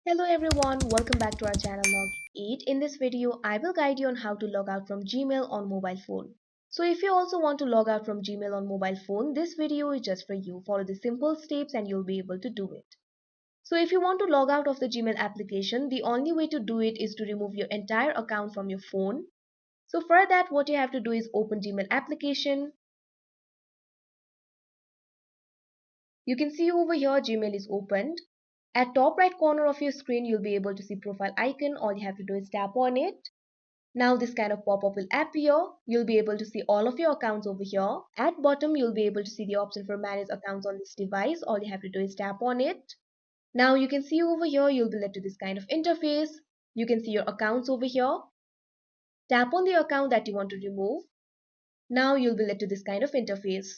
Hello everyone, welcome back to our channel Logout. In this video, I will guide you on how to log out from Gmail on mobile phone. So if you also want to log out from Gmail on mobile phone, this video is just for you. Follow the simple steps and you'll be able to do it. So if you want to log out of the Gmail application, the only way to do it is to remove your entire account from your phone. So for that, what you have to do is open Gmail application. You can see over here Gmail is opened. At top right corner of your screen, you'll be able to see profile icon. All you have to do is tap on it. Now this kind of pop-up will appear. You'll be able to see all of your accounts over here. At bottom, you'll be able to see the option for manage accounts on this device. All you have to do is tap on it. Now you can see over here, you'll be led to this kind of interface. You can see your accounts over here. Tap on the account that you want to remove. Now you'll be led to this kind of interface.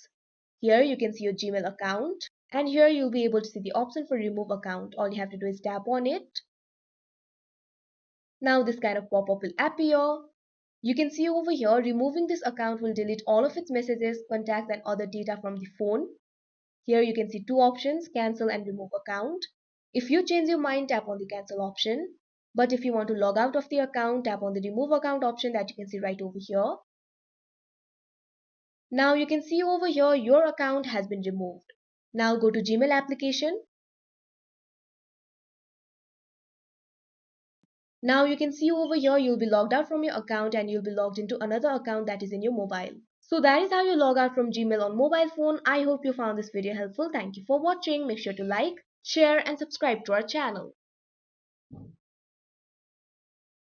Here you can see your Gmail account. And here you'll be able to see the option for remove account. All you have to do is tap on it. Now this kind of pop-up will appear. You can see over here, removing this account will delete all of its messages, contacts and other data from the phone. Here you can see two options, cancel and remove account. If you change your mind, tap on the cancel option. But if you want to log out of the account, tap on the remove account option that you can see right over here. Now you can see over here, your account has been removed. Now go to Gmail application. Now you can see over here, you'll be logged out from your account and you'll be logged into another account that is in your mobile. So that is how you log out from Gmail on mobile phone. I hope you found this video helpful. Thank you for watching. Make sure to like, share and subscribe to our channel.